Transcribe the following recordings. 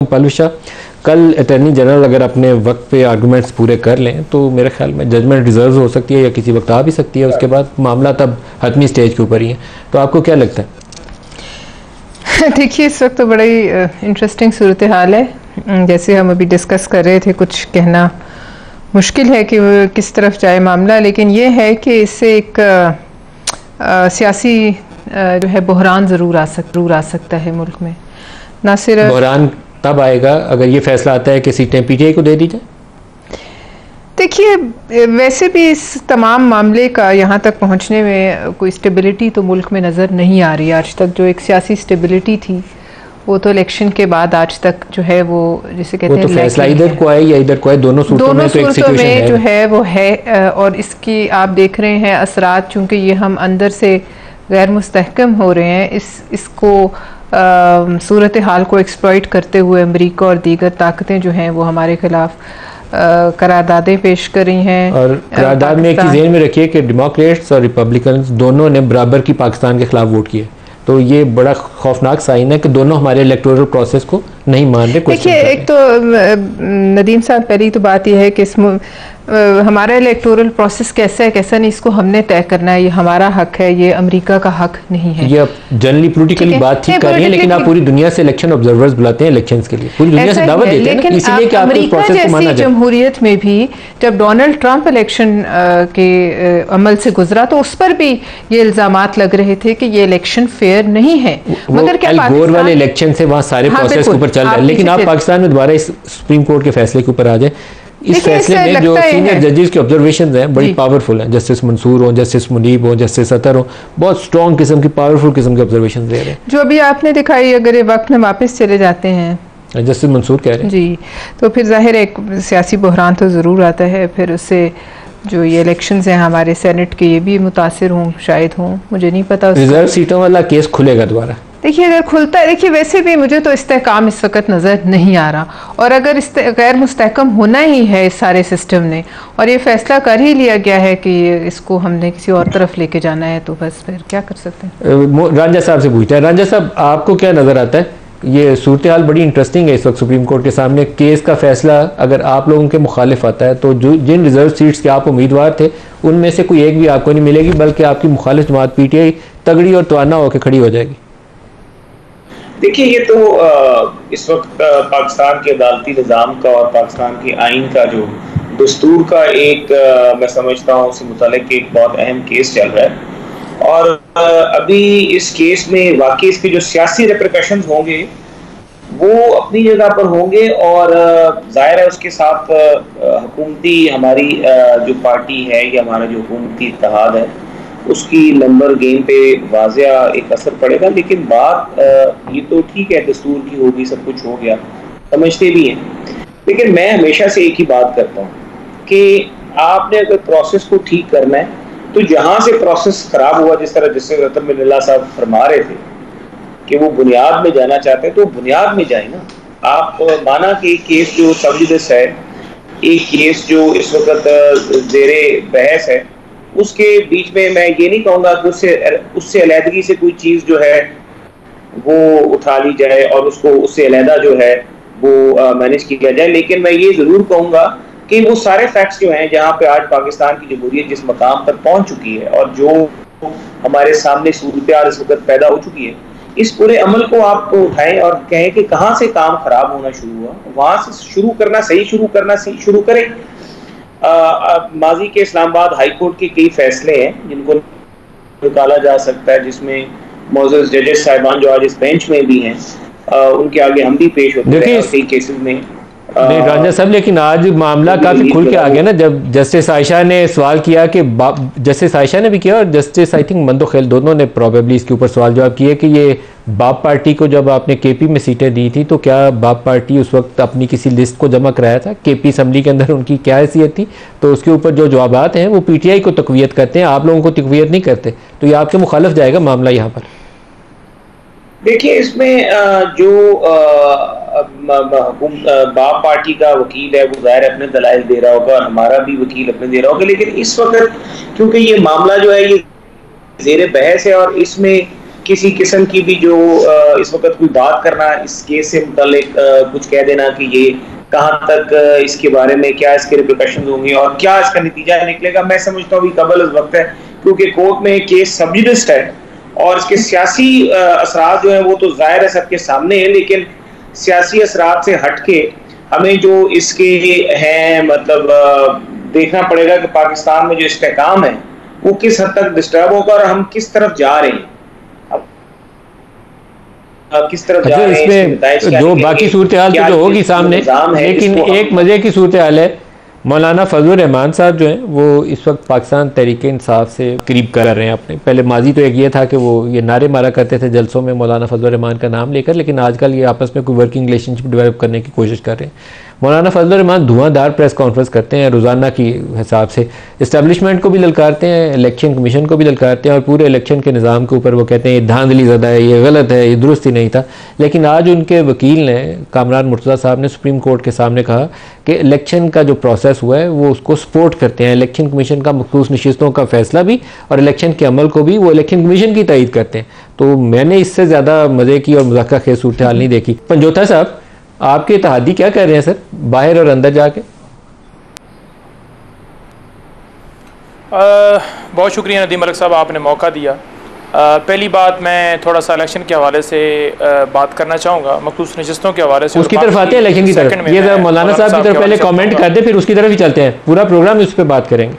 पलविशा, कल attorney general अगर अपने वक्त पे आर्गूमेंट्स पूरे कर लें तो मेरे ख्याल में जजमेंट रिजर्व हो सकती है या किसी वक्त आ भी सकती है। उसके बाद मामला तब हतमी स्टेज के ऊपर ही है। तो आपको क्या लगता है? देखिए, इस वक्त तो बड़ा ही इंटरेस्टिंग सूरत हाल है। जैसे हम अभी डिस्कस कर रहे थे, कुछ कहना मुश्किल है कि वो किस तरफ जाए मामला, लेकिन ये है कि इससे एक सियासी जो है बहरान ज़रूर आ सकता है मुल्क में। ना सिर्फ बहरान तब आएगा अगर ये फैसला आता है कि सीटें पीटीआई को दे दी जाए। देखिए, वैसे भी इस तमाम मामले का यहाँ तक पहुँचने में कोई स्टेबिलिटी तो मुल्क में नज़र नहीं आ रही। आज तक जो एक सियासी स्टेबिलिटी थी वो तो इलेक्शन के बाद आज तक जो है वो जिसे कहते हैं, तो फैसला इधर को आए या इधर को आए, दोनों सूरतों में जो है वो है। और इसकी आप देख रहे हैं असरात, चूँकि ये हम अंदर से गैर मुस्तहकम हो रहे हैं, इसको सूरत हाल को एक्सप्लॉइट करते हुए अमेरिका और दीगर ताकतें जो हैं वो हमारे खिलाफ करारदादें पेश कर रही हैं। और करारदाद में एक चीज़ ज़हन में रखिए कि डेमोक्रेट्स और रिपब्लिकन्स दोनों ने बराबर की पाकिस्तान के खिलाफ वोट किए। तो ये बड़ा खौफनाक साइन है कि दोनों हमारे इलेक्टोरल प्रोसेस को नहीं मान रहे। देखिए, एक तो नदीम साहब, पहली तो बात यह है कि हमारा इलेक्टोरल प्रोसेस कैसा है कैसा नहीं, इसको हमने तय करना है। ये हमारा हक है, ये अमेरिका का हक नहीं है। ये जनरली पॉलिटिकली बात ठीक कर रही है, लेकिन आप पूरी दुनिया से इलेक्शन ऑब्जर्वर्स बुलाते हैं इलेक्शंस के लिए, पूरी दुनिया से दावत देते हैं, इसलिए कि आपको प्रोसेस को माना जाए। जमहूरियत में भी जब डोनाल्ड ट्रंप इलेक्शन के अमल से गुजरा तो उस पर भी ये इल्जामात लग रहे थे कि ये इलेक्शन फेयर नहीं है। मगर क्या अल गोर वाले इलेक्शन से वहाँ सारे प्रोसेस के ऊपर चल रहा है। लेकिन आप पाकिस्तान में दोबारा इस सुप्रीम कोर्ट के फैसले के ऊपर आ जाए। इस फैसले में जो सीनियर जजेस की ऑब्जर्वेशंस हैं बड़ी पावरफुल हैं। जस्टिस मंसूर हो, जस्टिस मुनीब हो, जस्टिस अतर हो, बहुत स्ट्रॉन्ग किस्म की, पावरफुल किस्म की ऑब्जर्वेशंस दे रहे हैं। जो अभी आपने दिखाई, अगर ये वक्त में वापस चले जाते हैं, जस्टिस मंसूर कह रहे हैं जी, तो फिर जाहिर एक सियासी बहरान तो ज़रूर आता है। फिर उससे जो ये इलेक्शंस हैं हमारे सेनेट के, ये भी मुतासिर हों, शायद हों, मुझे नहीं पता। रिजर्व सीटों वाला केस खुलेगा दोबारा। देखिए, अगर खुलता है, देखिए वैसे भी मुझे तो इस्तेहकाम इस वक्त नज़र नहीं आ रहा। और अगर गैर मुस्तहकम होना ही है इस सारे सिस्टम ने, और ये फैसला कर ही लिया गया है कि इसको हमने किसी और तरफ लेके जाना है, तो बस फिर क्या कर सकते हैं। रांझा साहब से पूछते हैं। रांझा साहब, आपको क्या नज़र आता है? ये सूरत हाल बड़ी इंटरेस्टिंग है इस वक्त सुप्रीम कोर्ट के सामने। केस का फैसला अगर आप लोगों के मुखालिफ आता है तो जिन रिजर्व सीट्स के आप उम्मीदवार थे उनमें से कोई एक भी आपको नहीं मिलेगी, बल्कि आपकी मुखालिफ जमात पीटीआई तगड़ी और तवाना होकर खड़ी हो जाएगी। देखिए, ये तो इस वक्त पाकिस्तान के अदालती निज़ाम का और पाकिस्तान के आइन का, जो दस्तूर का एक मैं समझता हूँ उससे मुतालिक एक बहुत अहम केस चल रहा है। और अभी इस केस में वाकई इसके जो सियासी रिपरकशंस होंगे वो अपनी जगह पर होंगे। और जाहिर है उसके साथ हुकूमती हमारी जो पार्टी है या हमारा जो हुकूमती इत्तेहाद है उसकी नंबर गेम पे वाज़िया एक असर पड़ेगा। लेकिन बात ये तो ठीक है, दस्तूर की होगी, सब कुछ हो गया, समझते भी हैं। लेकिन मैं हमेशा से एक ही बात करता हूँ कि आपने अगर प्रोसेस को ठीक करना है तो जहाँ से प्रोसेस ख़राब हुआ, जिस तरह जस्टिस अतर मिनल्ला साहब फरमा रहे थे कि वो बुनियाद में जाना चाहते हैं, तो बुनियाद में जाए ना। आप माना कि एक केस जो सबजुडिस है, एक केस जो इस वक्त ज़ेरे बहस है, उसके बीच में मैं ये नहीं कहूँगा कि उससे अलहदगी से कोई चीज़ जो है वो उठा ली जाए और उसको उससे अलहदा जो है वो मैनेज किया जाए। लेकिन मैं ये ज़रूर कहूँगा कि वो सारे फैक्ट्स जो हैं जहाँ पे आज पाकिस्तान की जमहूरियत जिस मकाम पर पहुँच चुकी है और जो हमारे सामने सूरत इस वक्त पैदा हो चुकी है, इस पूरे अमल को आप उठाएं और कहें कि कहाँ से काम खराब होना शुरू हुआ, वहाँ से शुरू करना, सही शुरू करें। माजी के इस्लामाबाद हाई कोर्ट के कई फैसले हैं जिनको निकाला जा सकता है, जिसमें मौजूद जजेस साहिबान जो आज इस बेंच में भी हैं उनके आगे हम भी पेश होते हैं कई केसेस में। राजा साहब, लेकिन आज मामला काफ़ी खुल के आ गया ना, जब जस्टिस आयशा ने सवाल किया कि जस्टिस आयशा ने भी किया और जस्टिस आई थिंक मंदोखेल दोनों ने प्रॉबेबली इसके ऊपर सवाल जवाब किए कि ये बाप पार्टी को जब आपने केपी में सीटें दी थी तो क्या बाप पार्टी उस वक्त अपनी किसी लिस्ट को जमा कराया था? केपी असम्बली के अंदर उनकी क्या हैसियत थी? तो उसके ऊपर जो जवाबात हैं वो पीटीआई को तकवीयत करते हैं, आप लोगों को तकवीयत नहीं करते। तो ये आपके मुखालिफ जाएगा मामला यहाँ पर। देखिए, इसमें जो बाप पार्टी का वकील है वो ज़ाहिर अपने दलाइल दे रहा होगा और हमारा भी वकील अपने दे रहा होगा। लेकिन इस वक्त क्योंकि ये मामला जो है ये ज़ेरे बहस है और इसमें किसी किस्म की भी जो इस वक्त कोई बात करना इस केस से मुतालिक कुछ कह देना कि ये कहाँ तक इसके बारे में क्या इसके रिप्रिकॉशंस होंगे और क्या इसका नतीजा निकलेगा, मैं समझता हूँ कबल इस वक्त है, क्योंकि कोर्ट में केस सब जुडिस है और इसके सियासी असरात जो है वो तो जाहिर है सबके सामने है, लेकिन सियासी असरात से हटके हमें जो इसके हैं मतलब देखना पड़ेगा कि पाकिस्तान में जो इस्तेहकाम है वो किस हद तक डिस्टर्ब होगा और हम किस तरफ जा रहे हैं, किस तरफ जा रहे हैं। इसमें जो बाकी सूरत हाल तो जो होगी सामने, लेकिन एक मजे की सूरत हाल है, मौलाना फजलुर रहमान साहब जो हैं वो इस वक्त पाकिस्तान तहरीक इंसाफ से करीब कर रहे हैं अपने। पहले माजी तो एक ये था कि वो ये नारे मारा करते थे जलसों में मौलाना फजलुर रहमान का नाम लेकर, लेकिन आजकल ये आपस में कोई वर्किंग रिलेशनशिप डेवलप करने की कोशिश कर रहे हैं। मौलाना फजलुर रहमान धुआंधार प्रेस कॉन्फ्रेंस करते हैं रोज़ाना की हिसाब से, इस्टेब्लिशमेंट को भी ललकारते हैं, इलेक्शन कमीशन को भी ललकारते हैं और पूरे इलेक्शन के निज़ाम के ऊपर वो कहते हैं ये धांधली ज़्यादा है, ये गलत है, ये दुरुस्त ही नहीं था। लेकिन आज उनके वकील ने कामरान मुर्तज़ा साहब ने सुप्रीम कोर्ट के सामने कहा कि इलेक्शन का जो प्रोसेस हुआ है वो उसको सपोर्ट करते हैं, इलेक्शन कमीशन का मखसूस नशिस्तों का फैसला भी और इलेक्शन के अमल को भी वो इलेक्शन कमीशन की तायीद करते हैं। तो मैंने इससे ज़्यादा मज़े की और मज़ाक़ा खेज़ सूरत हाल नहीं देखी। पंजोथा साहब, आपके इत्तेहादी क्या कर रहे हैं सर बाहर और अंदर जाके? बहुत शुक्रिया नदीम मलिक साहब, आपने मौका दिया। पहली बात मैं थोड़ा सा इलेक्शन के हवाले से बात करना चाहूँगा, मखसूस नशिस्तों के हवाले से। उसकी तरफ आते हैं इलेक्शन की तरफ, ये मौलाना साहब की तरफ पहले कमेंट कर दे फिर उसकी तरफ ही चलते हैं, पूरा प्रोग्राम इस पर बात करेंगे।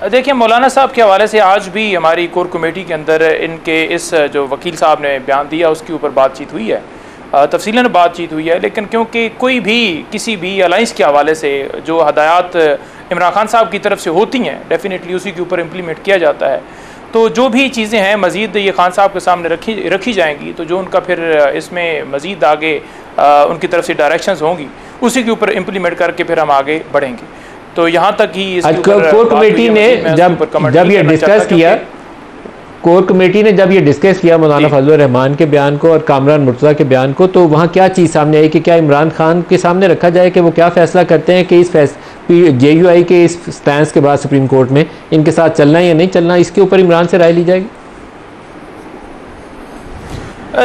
देखिए, मौलाना साहब के हवाले से आज भी हमारी कोर कमेटी के अंदर इनके इस जो वकील साहब ने बयान दिया उसके ऊपर बातचीत हुई है, तफसीलन बातचीत हुई है। लेकिन क्योंकि कोई भी किसी भी अलाइंस के हवाले से जो हदायत इमरान खान साहब की तरफ से होती हैं डेफिनेटली उसी के ऊपर इम्प्लीमेंट किया जाता है। तो जो भी चीज़ें हैं मज़ीद ये खान साहब के सामने रखी जाएंगी, तो जो उनका फिर इसमें मज़ीद आगे उनकी तरफ से डायरेक्शंस होंगी उसी के ऊपर इम्प्लीमेंट करके फिर हम आगे बढ़ेंगे। तो यहाँ तक ही कोर कमेटी ने जब ये डिस्कस किया, कोर कमेटी ने जब ये डिस्कस किया मौलाना फजलुर रहमान के बयान को और कामरान मुर्तज़ा के बयान को, तो वहाँ क्या चीज़ सामने आई कि क्या इमरान खान के सामने रखा जाए कि वो क्या फ़ैसला करते हैं कि इस JUI के इस स्टैंस के बाद सुप्रीम कोर्ट में इनके साथ चलना या नहीं चलना, इसके ऊपर इमरान से राय ली जाएगी?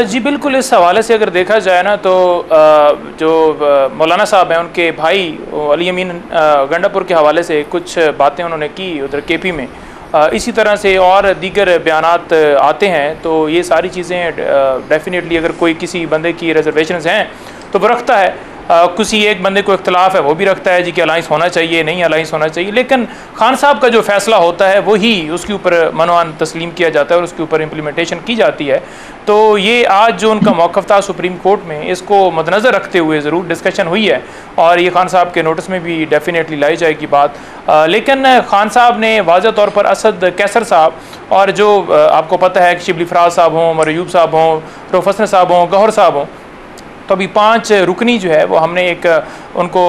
जी बिल्कुल, इस हवाले से अगर देखा जाए ना तो जो मौलाना साहब हैं उनके भाई अली अमीन गंडापुर के हवाले से कुछ बातें उन्होंने की उधर KP में, इसी तरह से और दीगर बयानात आते हैं। तो ये सारी चीज़ें डेफिनेटली अगर कोई किसी बंदे की रिजर्वेशंस हैं तो वो रखता है, किसी एक बंदे को इख्तलाफ है वो भी रखता है जी कि अलाइंस होना चाहिए नहीं अलाइंस होना चाहिए, लेकिन खान साहब का जो फैसला होता है वही उसके ऊपर मनवान तस्लीम किया जाता है और उसके ऊपर इम्प्लीमेंटेशन की जाती है। तो ये आज जो उनका मौक़िफ़ था सुप्रीम कोर्ट में, इसको मद्देनज़र रखते हुए ज़रूर डिस्कशन हुई है और ये खान साहब के नोटिस में भी डेफिनेटली लाई जाएगी बात। लेकिन खान साहब ने वाज़ह तौर पर असद कैसर साहब और जो आपको पता है कि शिबली फराज साहब हों, मरयूब साहब हों, रोफसन साहब हों, गौहर साहब हों, तो अभी 5 रुकनी जो है वो हमने एक उनको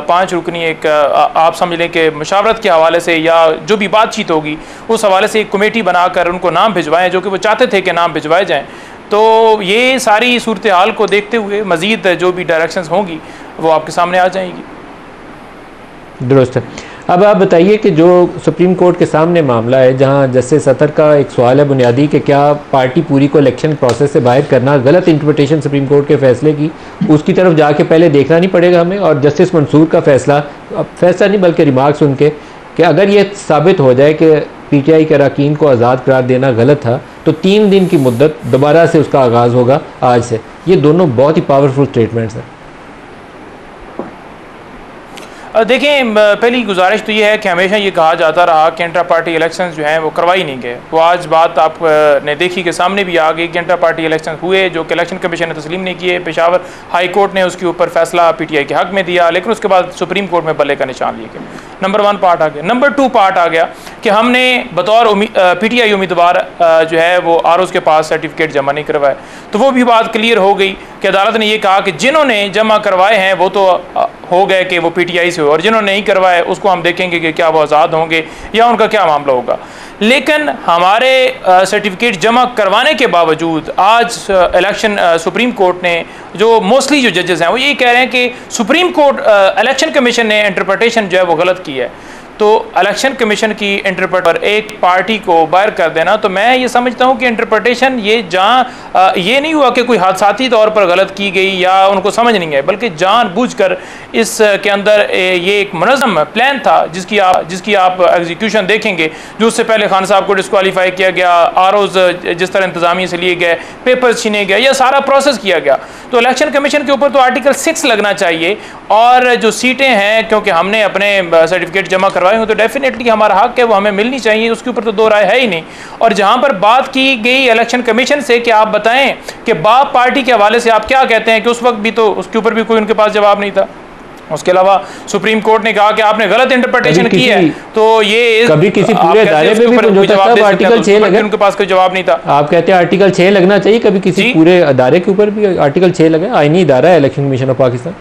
5 रुकनी एक आप समझ लें कि मुशावरत के हवाले से या जो भी बातचीत होगी उस हवाले से एक कमेटी बनाकर उनको नाम भिजवाएं जो कि वो चाहते थे कि नाम भिजवाए जाएं। तो ये सारी सूरत हाल को देखते हुए मज़ीद जो भी डायरेक्शंस होंगी वो आपके सामने आ जाएंगी। दुरुस्त है। अब आप बताइए कि जो सुप्रीम कोर्ट के सामने मामला है जहां जस्टिस सतर का एक सवाल है बुनियादी कि क्या पार्टी पूरी को इलेक्शन प्रोसेस से बाहर करना गलत इंटरप्रिटेशन सुप्रीम कोर्ट के फैसले की, उसकी तरफ जाके पहले देखना नहीं पड़ेगा हमें? और जस्टिस मंसूर का फैसला नहीं बल्कि रिमार्क्स उनके कि अगर ये साबित हो जाए कि PTI के अरकान को आज़ाद करार देना गलत था तो 3 दिन की मुद्दत दोबारा से उसका आगाज़ होगा आज से। ये दोनों बहुत ही पावरफुल स्टेटमेंट्स हैं। देखिए, पहली गुजारिश तो ये है कि हमेशा ये कहा जाता रहा कि इंटर पार्टी इलेक्शंस जो हैं वो करवाई नहीं गए। तो आज बात आपने देखी कि सामने भी आ गई कि इंटर पार्टी इलेक्शन हुए जो कि इलेक्शन कमीशन ने तस्लीम नहीं किए। पेशावर हाई कोर्ट ने उसके ऊपर फैसला PTI के हक़ में दिया, लेकिन उसके बाद सुप्रीम कोर्ट में बल्ले का निशान लिए गए। नंबर 1 पार्ट आ गया। नंबर 2 पार्ट आ गया कि हमने बतौर PTI उम्मीदवार जो है वो ROs के पास सर्टिफिकेट जमा नहीं करवाए। तो वो भी बात क्लियर हो गई कि अदालत ने ये कहा कि जिन्होंने जमा करवाए हैं वो तो हो गए कि वो PTI से हो, और जिन्होंने नहीं करवाए उसको हम देखेंगे कि क्या वो आज़ाद होंगे या उनका क्या मामला होगा। लेकिन हमारे सर्टिफिकेट जमा करवाने के बावजूद आज इलेक्शन सुप्रीम कोर्ट ने जो मोस्टली जो जजेस हैं वो ये कह रहे हैं कि सुप्रीम कोर्ट इलेक्शन कमीशन ने इंटरप्रिटेशन जो है वो गलत की है। तो इलेक्शन कमीशन की इंटरप्रेट पर एक पार्टी को बाहर कर देना, तो मैं ये समझता हूँ कि इंटरप्रिटेशन ये जहाँ ये नहीं हुआ कि कोई हादसाती तौर पर गलत की गई या उनको समझ नहीं है, बल्कि जानबूझकर इसके अंदर ये एक मुनज़्ज़म प्लान था जिसकी आप एग्जीक्यूशन देखेंगे। जो उससे पहले खान साहब को डिस्क्वालीफाई किया गया, आरओज जिस तरह इंतजामिया से लिए गए, पेपर्स छीने गए, यह सारा प्रोसेस किया गया। तो इलेक्शन कमीशन के ऊपर तो आर्टिकल 6 लगना चाहिए, और जो सीटें हैं क्योंकि हमने अपने सर्टिफिकेट जमा करवाए हो तो डेफिनेटली हमारा हक है वो हमें मिलनी चाहिए, उसके ऊपर तो दो राय है ही नहीं। और जहाँ पर बात की गई इलेक्शन कमीशन से कि आप बताएं कि बाप पार्टी के हवाले से आप क्या कहते हैं, कि उस वक्त भी तो उसके ऊपर भी कोई उनके पास जवाब नहीं था। उसके अलावा सुप्रीम कोर्ट ने कहा कि आपने गलत इंटरप्रिटेशन की है, तो ये कभी किसी पूरे अदारे में भी आर्टिकल 6 लगा, उनके पास कोई जवाब नहीं था। आप कहते हैं आर्टिकल 6 लगना चाहिए, कभी किसी पूरे अदारे के ऊपर भी आर्टिकल 6 लगा? आईनी इदारा है इलेक्शन कमीशन ऑफ पाकिस्तान।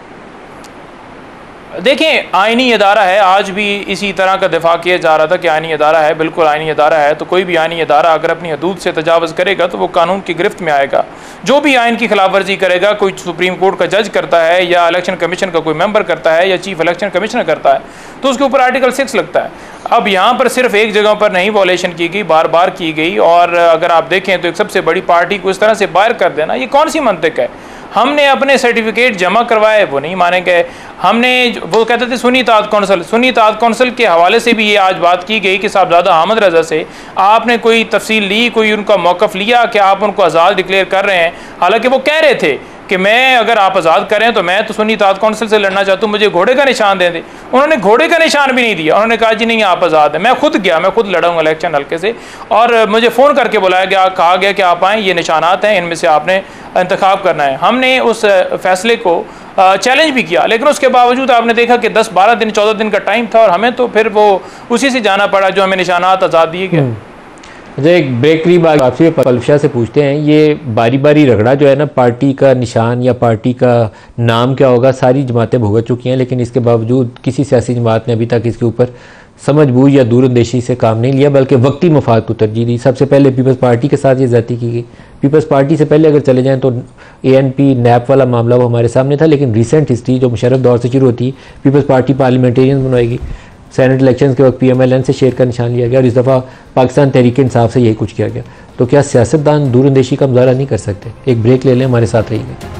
देखें, आईनी अदारा है, आज भी इसी तरह का दिफा किया जा रहा था कि आईनी अदारा है, बिल्कुल आईनी अदारा है। तो कोई भी आईनी अदारा अगर अपनी हदूद से तजावज़ करेगा तो वो कानून की गिरफ्त में आएगा। जो भी आइन की खिलाफ वर्जी करेगा, कोई सुप्रीम कोर्ट का जज करता है या इलेक्शन कमीशन का कोई मेंबर करता है या चीफ इलेक्शन कमिश्नर करता है, तो उसके ऊपर आर्टिकल 6 लगता है। अब यहाँ पर सिर्फ एक जगह पर नहीं वॉलेशन की गई, बार बार की गई। और अगर आप देखें तो एक सबसे बड़ी पार्टी को इस तरह से बाहर कर देना, ये कौन सी मंतिक है? हमने अपने सर्टिफिकेट जमा करवाए, वो नहीं माने गए। हमने वो कहते थे सुन्नी इत्तेहाद कौंसिल के हवाले से भी ये आज बात की गई कि साहबजादा अहमद रज़ा से आपने कोई तफसील ली, कोई उनका मौक़िफ़ लिया कि आप उनको आज़ाद डिक्लेयर कर रहे हैं। हालांकि वो कह रहे थे कि मैं अगर आप आज़ाद करें तो मैं तो सुन्नी इत्तेहाद कौंसिल से लड़ना चाहता हूँ, मुझे घोड़े का निशान दे दें। उन्होंने घोड़े का निशान भी नहीं दिया, उन्होंने कहा जी नहीं आप आज़ाद हैं। मैं खुद गया, मैं खुद लड़ाऊँगा इलेक्शन हल्के से, और मुझे फ़ोन करके बुलाया गया, कहा गया कि आप आएँ, ये निशानात हैं, इनमें से आपने इंतखाब करना है। हमने उस फैसले को चैलेंज भी किया, लेकिन उसके बावजूद आपने देखा कि 10, 12 दिन, 14 दिन का टाइम था और हमें तो फिर वो उसी से जाना पड़ा जो हमें निशानात आज़ाद दिए गए। अच्छा, एक ब्रेक करीब आपसे पलफशा से पूछते हैं, ये बारी बारी रगड़ा जो है ना, पार्टी का निशान या पार्टी का नाम क्या होगा, सारी जमातें भुगत चुकी हैं, लेकिन इसके बावजूद किसी सियासी जमात ने अभी तक इसके ऊपर समझबूझ या दूरअंदेशी से काम नहीं लिया, बल्कि वक्ती मफाद को तरजीह दी। सबसे पहले पीपल्स पार्टी के साथ ये ज़्यादती की गई। पीपल्स पार्टी से पहले अगर चले जाएं तो ANP नैप वाला मामला वो हमारे सामने था, लेकिन रिसेंट हिस्ट्री जो मुशर्रफ दौर से शुरू होती है, पीपल्स पार्टी पार्लियामेंटेरियन बनवाएगी, सेनेट इलेक्शन के वक्त PMLN से शेर का निशान लिया गया, और इस दफ़ा पाकिस्तान तहरीक इंसाफ से यही कुछ किया गया। तो क्या सियासतदान दूरअंदेशी का मुजाहरा नहीं कर सकते? एक ब्रेक ले लें, हमारे साथ रहिए।